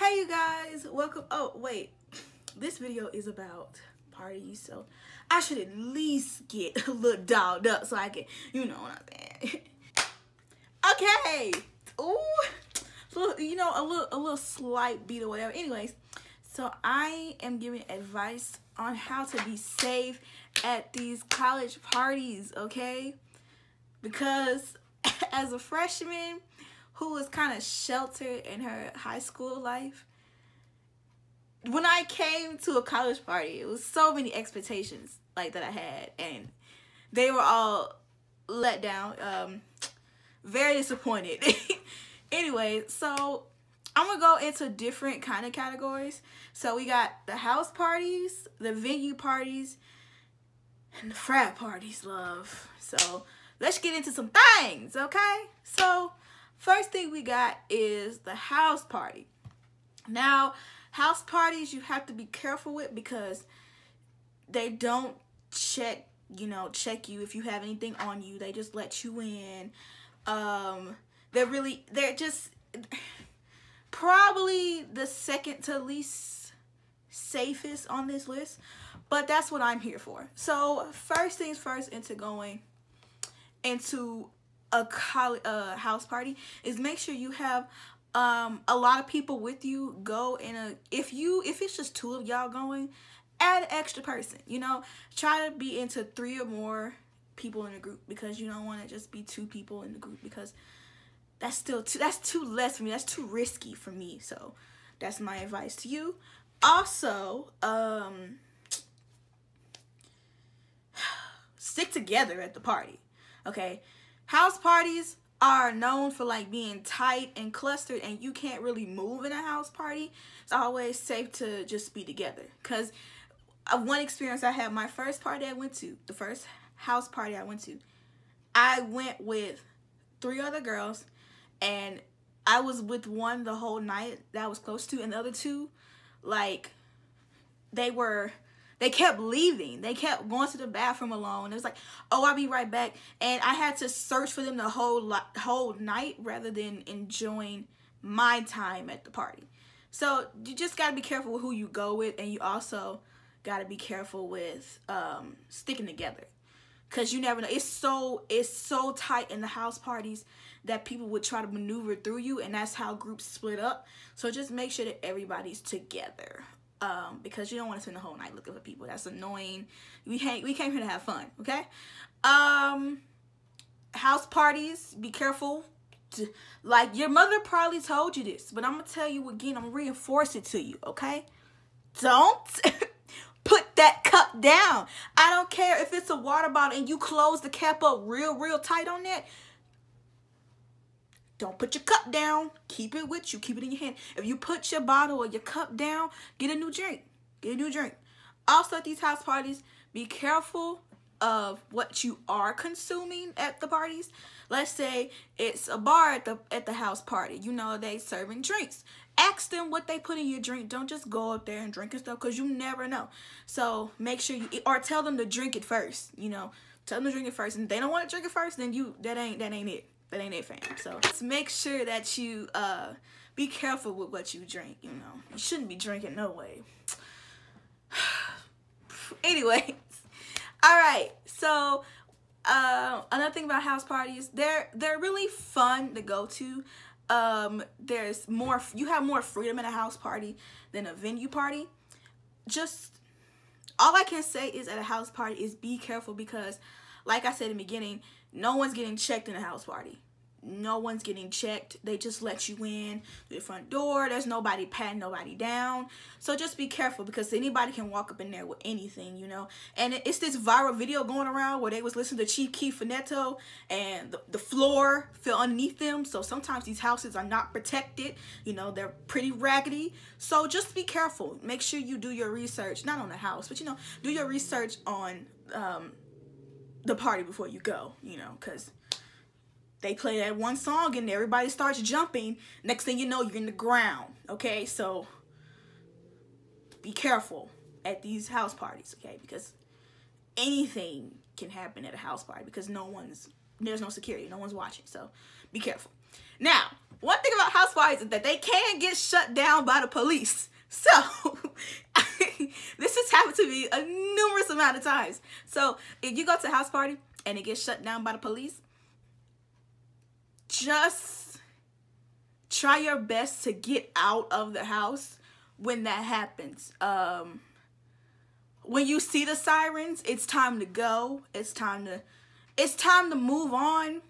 Hey you guys, welcome. Oh wait, this video is about parties, so I should at least get a little dolled up so I can, you know what I'm saying. Okay. Ooh, so you know, a little slight beat or whatever. Anyways, so I am giving advice on how to be safe at these college parties, okay? Because as a freshman who was kind of sheltered in her high school life, when I came to a college party, it was so many expectations like that I had, and they were all let down. Very disappointed. Anyway, so I'm gonna go into different kind of categories. So we got the house parties, the venue parties, and the frat parties, love. So let's get into some things, okay? So first thing we got is the house party. Now, house parties you have to be careful with because they don't check you if you have anything on you. They just let you in. They're just probably the second to least safest on this list, but that's what I'm here for. So first things first, into going into a house party is make sure you have a lot of people with you. Go in a, if it's just two of y'all going, add an extra person, try to be into 3 or more people in a group, because you don't want to just be 2 people in the group, because that's too less for me. That's too risky for me. So that's my advice to you. Also, stick together at the party, okay? House parties are known for like being tight and clustered, and you can't really move in a house party. It's always safe to just be together, because one experience I had, my first party I went to, the first house party I went with 3 other girls, and I was with one the whole night that I was close to, and the other 2, like, they kept leaving. They kept going to the bathroom alone. It was like, oh, I'll be right back. And I had to search for them the whole night rather than enjoying my time at the party. So you just got to be careful with who you go with, and you also got to be careful with sticking together, because you never know. It's so tight in the house parties that people would try to maneuver through you, and that's how groups split up. So just make sure that everybody's together. Because you don't want to spend the whole night looking for people. That's annoying. We came here to have fun, okay? House parties, be careful. Like, your mother probably told you this, but I'm going to tell you again. I'm going to reinforce it to you, okay? Don't put that cup down. I don't care if it's a water bottle and you close the cap up real tight on that. Don't put your cup down. Keep it with you. Keep it in your hand. If you put your bottle or your cup down, get a new drink. Get a new drink. Also, at these house parties, be careful of what you are consuming at the parties. Let's say it's a bar at the house party. They serving drinks. Ask them what they put in your drink. Don't just go up there and drink and stuff, because you never know. So make sure you, or tell them to drink it first. Tell them to drink it first. And if they don't want to drink it first, then that ain't it. That ain't it, fam. So just make sure that you be careful with what you drink. You shouldn't be drinking no way. Anyways, all right. So another thing about house parties, they're really fun to go to. You have more freedom in a house party than a venue party. Just all I can say is, at a house party, is be careful, because like I said in the beginning, no one's getting checked in a house party. No one's getting checked. They just let you in through the front door. There's nobody patting nobody down. So just be careful, because anybody can walk up in there with anything, And it's this viral video going around where they was listening to Chief Keef Finetto, and the floor fell underneath them. So sometimes these houses are not protected. They're pretty raggedy. So just be careful. Make sure you do your research, not on the house, but do your research on the party before you go, because they play that one song and everybody starts jumping. Next thing you know, you're in the ground, okay? So be careful at these house parties, okay? Because anything can happen at a house party, because there's no security, no one's watching. So be careful. Now, one thing about house parties is that they can get shut down by the police. So this has happened to me a numerous amount of times. So if you go to a house party and it gets shut down by the police, just try your best to get out of the house when that happens. When you see the sirens, it's time to go. It's time to move on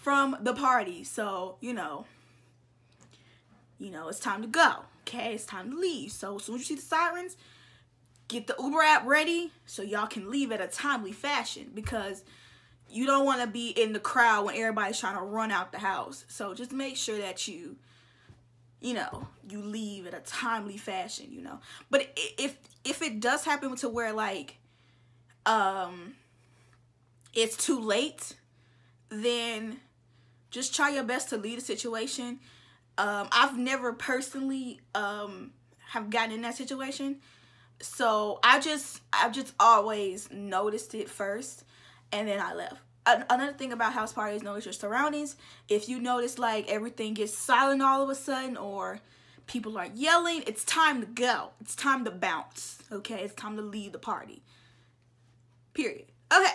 from the party. So, you know, it's time to go. Okay, it's time to leave. So as soon as you see the sirens, get the Uber app ready so y'all can leave at a timely fashion, because you don't want to be in the crowd when everybody's trying to run out the house. So just make sure that you leave at a timely fashion, But if it does happen to where, like, it's too late, then just try your best to leave the situation. I've never personally have gotten in that situation, so I've just always noticed it first, and then I left. Another thing about house parties, notice your surroundings. If you notice, like, everything gets silent all of a sudden, or people are yelling, it's time to go. It's time to bounce. Okay, it's time to leave the party. Period. Okay.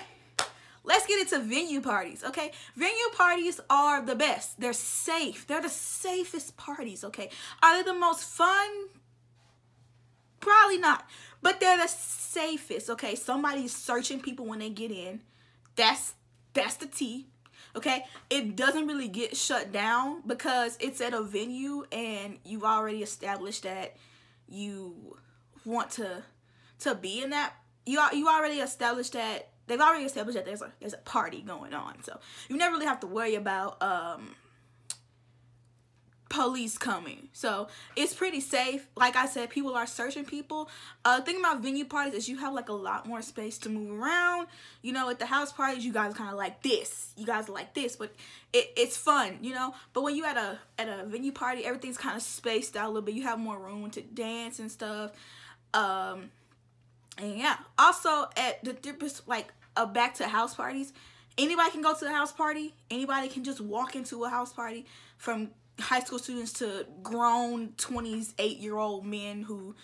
Let's get into venue parties, okay? Venue parties are the best. They're safe. They're the safest parties, okay? Are they the most fun? Probably not. But they're the safest, okay? Somebody's searching people when they get in. That's the T, okay? It doesn't really get shut down because it's at a venue and you've already established that you want to be in that. You already established that. They've already established that there's a party going on, so you never really have to worry about police coming. So it's pretty safe. Like I said, people are searching people. The thing about venue parties is you have, like, a lot more space to move around. At the house parties, you guys kind of like this. You guys are like this, but it's fun, But when you at a venue party, everything's kind of spaced out a little bit. You have more room to dance and stuff. And yeah, also at the difference, like, back to house parties, anybody can go to a house party. Anybody can just walk into a house party, from high school students to grown 28-year-old men who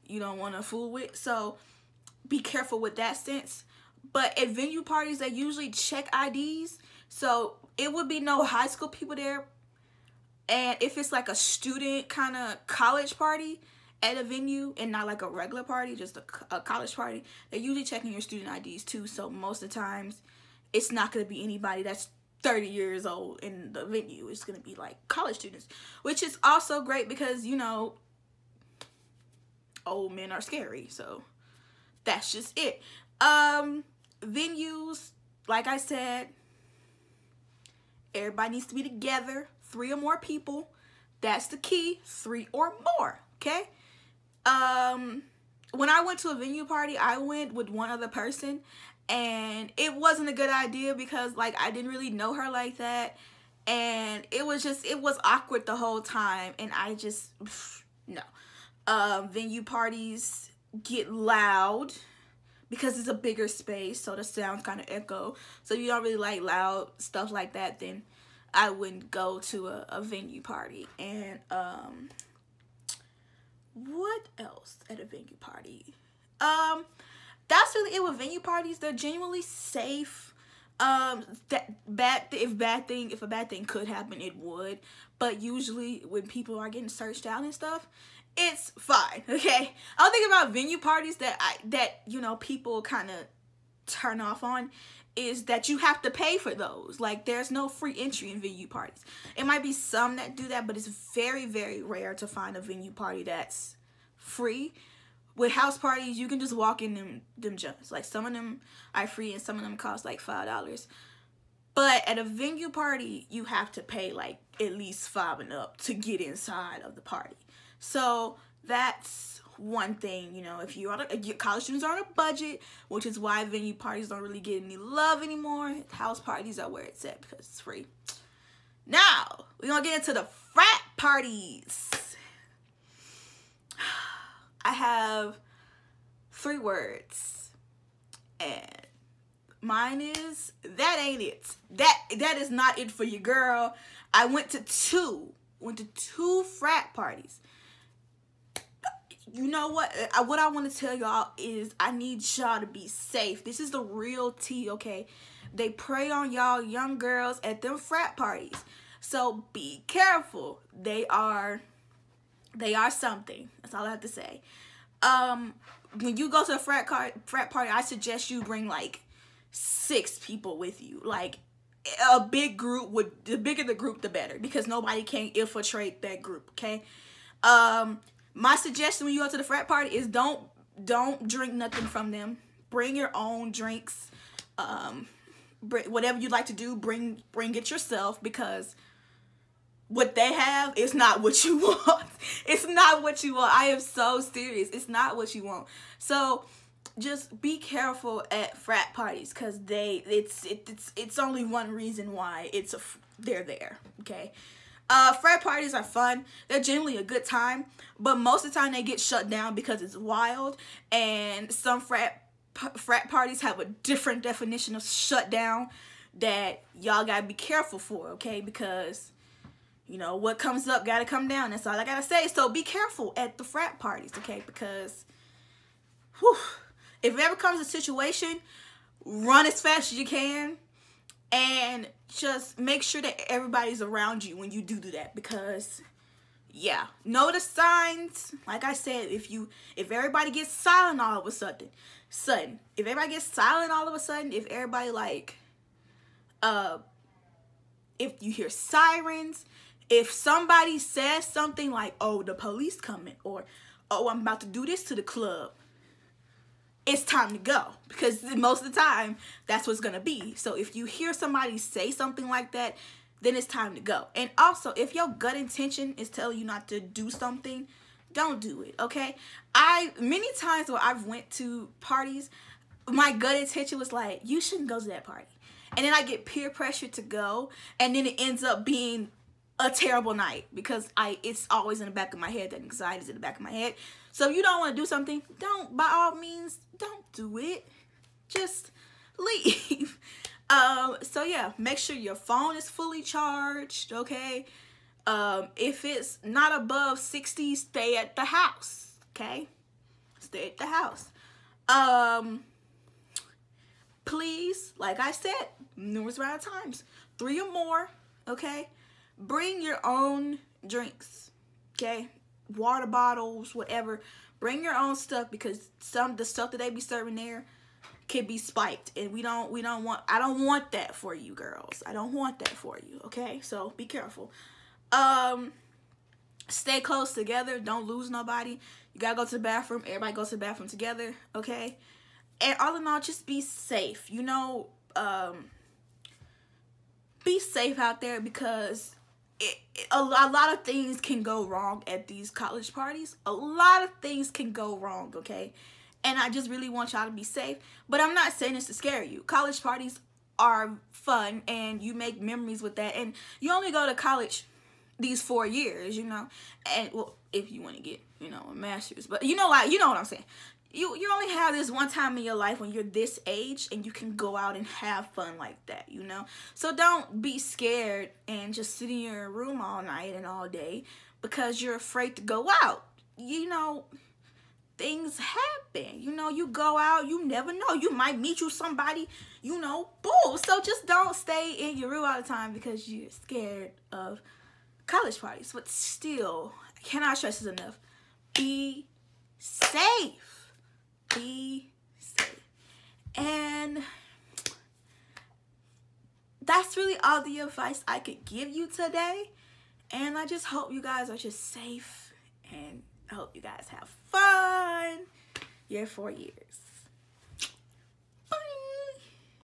you don't want to fool with. So be careful with that sense. But at venue parties, they usually check IDs, so it would be no high school people there. And if it's like a student kind of college party at a venue and not like a regular party, just a college party, they're usually checking your student IDs too. So most of the times, it's not going to be anybody that's 30 years old in the venue. It's going to be like college students, which is also great because, old men are scary. So that's just it. Venues, like I said, everybody needs to be together. 3 or more people. That's the key. 3 or more. Okay? When I went to a venue party, I went with one other person, and it wasn't a good idea because, like, I didn't really know her like that, and it was awkward the whole time, and I just, no. Venue parties get loud because it's a bigger space, so the sounds kind of echo. So if you don't really like loud stuff like that, then I wouldn't go to a venue party. And, what else at a venue party? That's really it with venue parties. They're genuinely safe. If a bad thing could happen, it would. But usually when people are getting searched out and stuff, it's fine. Okay. I'll think about venue parties that people kind of turn off on is that you have to pay for those. Like, there's no free entry in venue parties. It might be some that do that, but it's very, very rare to find a venue party that's free. With house parties, you can just walk in them joints. Like, some of them are free and some of them cost like $5. But at a venue party, you have to pay like at least $5 and up to get inside of the party. So that's one thing, if your college students are on a budget, which is why venue parties don't really get any love anymore. House parties are where it's at because it's free. Now, we're going to get into the frat parties. I have 3 words, and mine is, that ain't it. That is not it for your girl. I went to two frat parties. You know what? What I want to tell y'all is I need y'all to be safe. This is the real tea, okay? They prey on y'all young girls at them frat parties. So be careful. They are something. That's all I have to say. When you go to a frat party, I suggest you bring like 6 people with you. Like a big group the bigger the group, the better, because nobody can infiltrate that group, okay? My suggestion when you go to the frat party is don't drink nothing from them. Bring your own drinks. Whatever you like to do, bring it yourself, because what they have is not what you want. It's not what you want. I am so serious. It's not what you want. So just be careful at frat parties, because it's only one reason why they're there, okay? Frat parties are fun. They're generally a good time, but most of the time they get shut down because it's wild, and some frat parties have a different definition of shut down that y'all gotta be careful for, okay? Because, you know, what comes up gotta come down. That's all I gotta say. So be careful at the frat parties, okay? Because, whew, if it ever comes to a situation, run as fast as you can. And just make sure that everybody's around you when you do that, because, yeah, know the signs. Like I said, if everybody gets silent all of a sudden, if everybody gets silent all of a sudden, if everybody like, if you hear sirens, if somebody says something like, oh, the police coming, or, oh, I'm about to do this to the club, it's time to go, because most of the time that's what's gonna be. So if you hear somebody say something like that, then it's time to go. And also, if your gut intention is telling you not to do something, don't do it, okay? Many times where I've went to parties, my gut intention was like, you shouldn't go to that party, and then I get peer pressure to go, and then it ends up being a terrible night, because it's always in the back of my head. That anxiety is in the back of my head. So if you don't want to do something, by all means, don't do it. Just leave. So yeah, make sure your phone is fully charged, okay? If it's not above 60, stay at the house, okay? Stay at the house. Please, like I said numerous amount of times, 3 or more, okay? Bring your own drinks, okay? Water bottles, whatever. Bring your own stuff, because the stuff that they be serving there can be spiked, and I don't want that for you girls. I don't want that for you, okay? So be careful. Stay close together. Don't lose nobody. You gotta go to the bathroom. Everybody goes to the bathroom together, okay? And all in all, just be safe. You know, be safe out there, because a lot of things can go wrong at these college parties. A lot of things can go wrong, okay? And I just really want y'all to be safe. But I'm not saying this to scare you. College parties are fun, and you make memories with that. And you only go to college these 4 years, you know? And, well, if you want to get, you know, a master's. But you know what I'm saying. You only have this one time in your life when you're this age, and you can go out and have fun like that, you know? So don't be scared and just sit in your room all night and all day because you're afraid to go out. You know, things happen. You know, you go out, you never know. You might meet somebody, you know, boom. So just don't stay in your room all the time because you're scared of college parties. But still, I cannot stress this enough. Be safe. Be safe. And that's really all the advice I could give you today. And I just hope you guys are just safe, and I hope you guys have fun your 4 years.